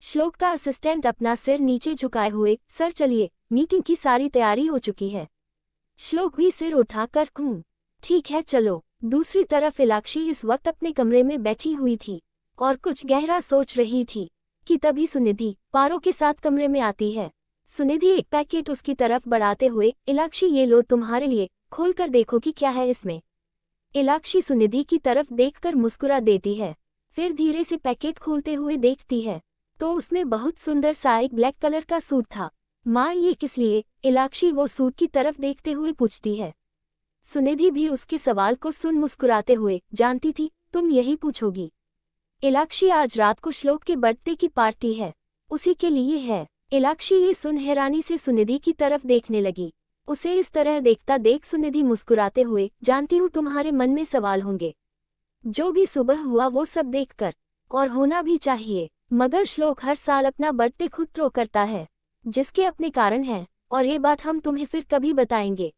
श्लोक का असिस्टेंट अपना सिर नीचे झुकाए हुए, सर चलिए, मीटिंग की सारी तैयारी हो चुकी है। श्लोक भी सिर उठाकर ठीक है चलो। दूसरी तरफ इलाक्षी इस वक्त अपने कमरे में बैठी हुई थी और कुछ गहरा सोच रही थी कि तभी सुनिधि पारो के साथ कमरे में आती है। सुनिधि एक पैकेट उसकी तरफ बढ़ाते हुए, इलाक्षी ये लो तुम्हारे लिए, खोल कर देखो कि क्या है इसमें। इलाक्षी सुनिधि की तरफ देखकर मुस्कुरा देती है, फिर धीरे से पैकेट खोलते हुए देखती है तो उसमें बहुत सुंदर सा एक ब्लैक कलर का सूट था। माँ ये किस लिए? इलाक्षी वो सूट की तरफ देखते हुए पूछती है। सुनिधि भी उसके सवाल को सुन मुस्कुराते हुए, जानती थी तुम यही पूछोगी। इलाक्षी आज रात को श्लोक के बर्थडे की पार्टी है, उसी के लिए है। इलाक्षी ये सुन हैरानी से सुनिधि की तरफ देखने लगी। उसे इस तरह देखता देख सुनिधि मुस्कुराते हुए, जानती हूँ तुम्हारे मन में सवाल होंगे, जो भी सुबह हुआ वो सब देखकर, और होना भी चाहिए, मगर श्लोक हर साल अपना बर्थडे खुद थ्रो करता है, जिसके अपने कारण हैं, और ये बात हम तुम्हें फिर कभी बताएंगे।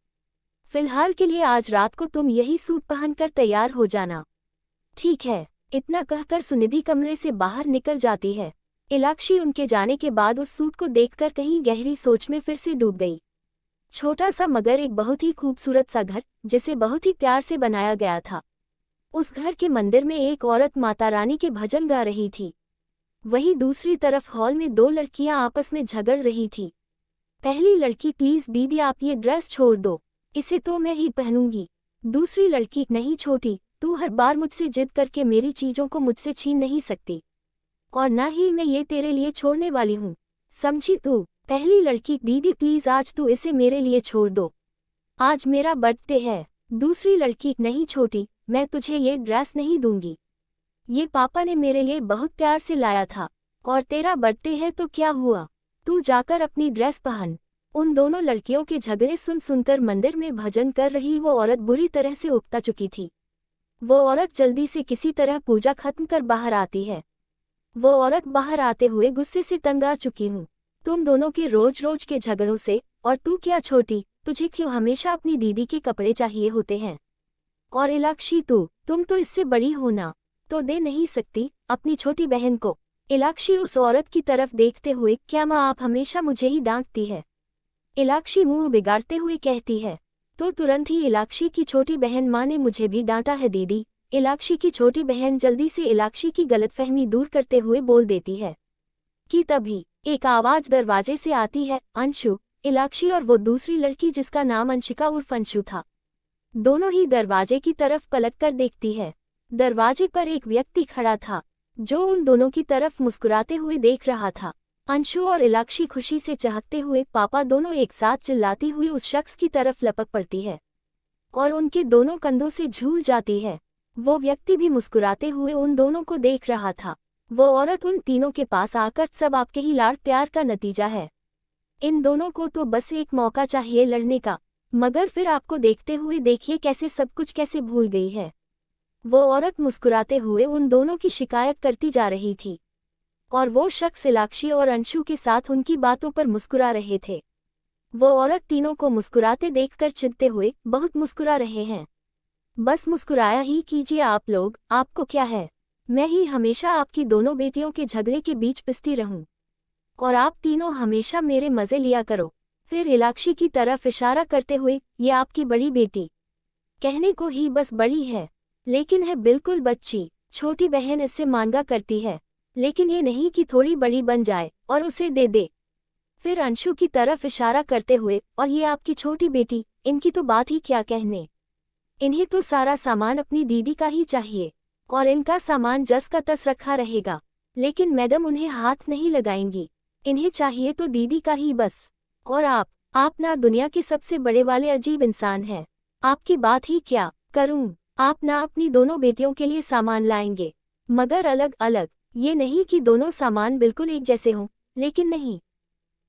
फिलहाल के लिए आज रात को तुम यही सूट पहनकर तैयार हो जाना, ठीक है? इतना कहकर सुनिधि कमरे से बाहर निकल जाती है। इलाक्षी उनके जाने के बाद उस सूट को देखकर कहीं गहरी सोच में फिर से डूब गई। छोटा सा मगर एक बहुत ही खूबसूरत सा घर, जिसे बहुत ही प्यार से बनाया गया था। उस घर के मंदिर में एक औरत माता रानी के भजन गा रही थी। वहीं दूसरी तरफ हॉल में दो लड़कियां आपस में झगड़ रही थी। पहली लड़की, प्लीज दीदी आप ये ड्रेस छोड़ दो, इसे तो मैं ही पहनूंगी। दूसरी लड़की, नहीं छोटी, तू हर बार मुझसे जिद करके मेरी चीजों को मुझसे छीन नहीं सकती, और ना ही मैं ये तेरे लिए छोड़ने वाली हूँ, समझी तू? पहली लड़की, दीदी प्लीज आज तू इसे मेरे लिए छोड़ दो, आज मेरा बर्थडे है। दूसरी लड़की, नहीं छोटी, मैं तुझे ये ड्रेस नहीं दूंगी, ये पापा ने मेरे लिए बहुत प्यार से लाया था, और तेरा बर्थडे है तो क्या हुआ, तू जाकर अपनी ड्रेस पहन। उन दोनों लड़कियों के झगड़े सुन सुनकर मंदिर में भजन कर रही वो औरत बुरी तरह से उकता चुकी थी। वो औरत जल्दी से किसी तरह पूजा खत्म कर बाहर आती है। वो औरत बाहर आते हुए गुस्से से तंग आ चुकी हूँ तुम दोनों के रोज रोज के झगड़ों से, और तू क्या छोटी, तुझे क्यों हमेशा अपनी दीदी के कपड़े चाहिए होते हैं? और इलाक्षी तुम तो इससे बड़ी हो ना, तो दे नहीं सकती अपनी छोटी बहन को? इलाक्षी उस औरत की तरफ देखते हुए, क्या माँ आप हमेशा मुझे ही डांटती है? इलाक्षी मुंह बिगाड़ते हुए कहती है। तो तुरंत ही इलाक्षी की छोटी बहन, माँ ने मुझे भी डांटा है दीदी। इलाक्षी की छोटी बहन जल्दी से इलाक्षी की गलतफहमी दूर करते हुए बोल देती है कि तभी एक आवाज दरवाजे से आती है, अंशु। इलाक्षी और वो दूसरी लड़की जिसका नाम अंशिका उर्फ अंशु था, दोनों ही दरवाजे की तरफ पलटकर देखती है। दरवाजे पर एक व्यक्ति खड़ा था जो उन दोनों की तरफ मुस्कुराते हुए देख रहा था। अंशु और इलाक्षी खुशी से चहकते हुए पापा दोनों एक साथ चिल्लाती हुई उस शख्स की तरफ लपक पड़ती है और उनके दोनों कंधों से झूल जाती है। वो व्यक्ति भी मुस्कुराते हुए उन दोनों को देख रहा था। वो औरत उन तीनों के पास आकर, सब आपके ही लाड़ प्यार का नतीजा है, इन दोनों को तो बस एक मौका चाहिए लड़ने का, मगर फिर आपको देखते हुए देखिए कैसे सब कुछ कैसे भूल गई है। वो औरत मुस्कुराते हुए उन दोनों की शिकायत करती जा रही थी और वो शख्स इलाक्षी और अंशु के साथ उनकी बातों पर मुस्कुरा रहे थे। वो औरत तीनों को मुस्कुराते देखकर चिढ़ते हुए, बहुत मुस्कुरा रहे हैं, बस मुस्कुराया ही कीजिए आप लोग, आपको क्या है, मैं ही हमेशा आपकी दोनों बेटियों के झगड़े के बीच पिसती रहूं, और आप तीनों हमेशा मेरे मजे लिया करो। फिर इलाक्षी की तरफ इशारा करते हुए, ये आपकी बड़ी बेटी, कहने को ही बस बड़ी है, लेकिन है बिल्कुल बच्ची। छोटी बहन इससे मांगा करती है, लेकिन ये नहीं कि थोड़ी बड़ी बन जाए और उसे दे दे। फिर अंशु की तरफ इशारा करते हुए, और ये आपकी छोटी बेटी, इनकी तो बात ही क्या कहने, इन्हें तो सारा सामान अपनी दीदी का ही चाहिए, और इनका सामान जस का तस रखा रहेगा, लेकिन मैडम उन्हें हाथ नहीं लगाएंगी, इन्हें चाहिए तो दीदी का ही बस। और आप ना दुनिया के सबसे बड़े वाले अजीब इंसान हैं, आपकी बात ही क्या करूं, आप ना अपनी दोनों बेटियों के लिए सामान लाएंगे, मगर अलग अलग, ये नहीं कि दोनों सामान बिल्कुल एक जैसे हों, लेकिन नहीं,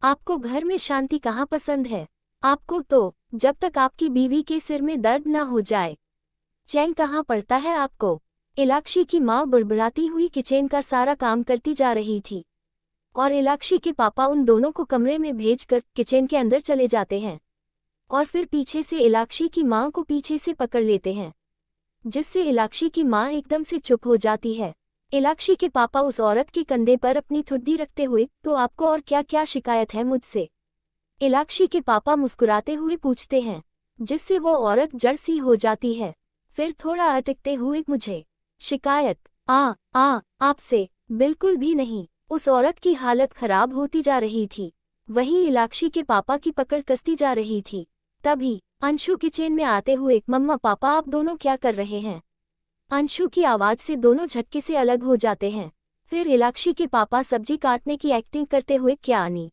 आपको घर में शांति कहाँ पसंद है, आपको तो जब तक आपकी बीवी के सिर में दर्द ना हो जाए चैन कहाँ पड़ता है आपको। इलाक्षी की माँ बुड़बुड़ाती हुई किचन का सारा काम करती जा रही थी और इलाक्षी के पापा उन दोनों को कमरे में भेजकर किचन के अंदर चले जाते हैं और फिर पीछे से इलाक्षी की माँ को पीछे से पकड़ लेते हैं, जिससे इलाक्षी की माँ एकदम से चुप हो जाती है इलाक्षी के पापा उस औरत के कंधे पर अपनी ठुड्डी रखते हुए, तो आपको और क्या क्या शिकायत है मुझसे? इलाक्षी के पापा मुस्कुराते हुए पूछते हैं, जिससे वो औरत जड़ सी हो जाती है। फिर थोड़ा अटकते हुए, मुझे शिकायत? आपसे बिल्कुल भी नहीं। उस औरत की हालत खराब होती जा रही थी। वहीं इलाक्षी के पापा की पकड़ कसती जा रही थी। तभी अंशु किचन में आते हुए, मम्मा पापा आप दोनों क्या कर रहे हैं? अंशु की आवाज से दोनों झटके से अलग हो जाते हैं। फिर इलाक्षी के पापा सब्जी काटने की एक्टिंग करते हुए, क्या आनी,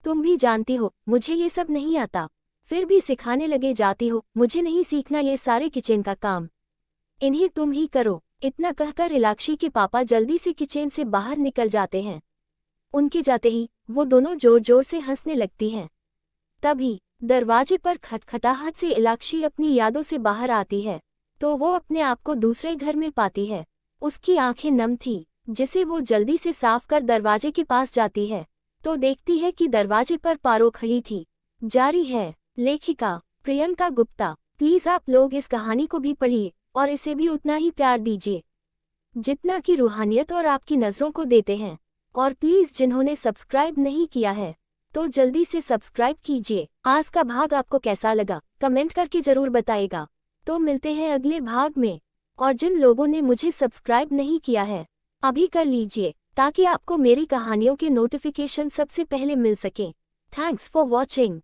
तुम भी जानती हो मुझे ये सब नहीं आता, फिर भी सिखाने लगे जाती हो। मुझे नहीं सीखना ये सारे किचन का काम, इन्हें तुम ही करो। इतना कहकर इलाक्षी के पापा जल्दी से किचन से बाहर निकल जाते हैं। उनके जाते ही वो दोनों जोर जोर से हंसने लगती हैं। तभी दरवाजे पर खटखटाहट से इलाक्षी अपनी यादों से बाहर आती है, तो वो अपने आप को दूसरे घर में पाती है। उसकी आंखें नम थी, जिसे वो जल्दी से साफ कर दरवाजे के पास जाती है, तो देखती है कि दरवाजे पर पारो खड़ी थी। जारी है लेखिका प्रियंका गुप्ता। प्लीज आप लोग इस कहानी को भी पढ़िए और इसे भी उतना ही प्यार दीजिए जितना कि रूहानियत और आपकी नज़रों को देते हैं। और प्लीज़ जिन्होंने सब्सक्राइब नहीं किया है तो जल्दी से सब्सक्राइब कीजिए। आज का भाग आपको कैसा लगा कमेंट करके ज़रूर बताइएगा। तो मिलते हैं अगले भाग में। और जिन लोगों ने मुझे सब्सक्राइब नहीं किया है अभी कर लीजिए, ताकि आपको मेरी कहानियों के नोटिफिकेशन सबसे पहले मिल सकें। Thanks for watching.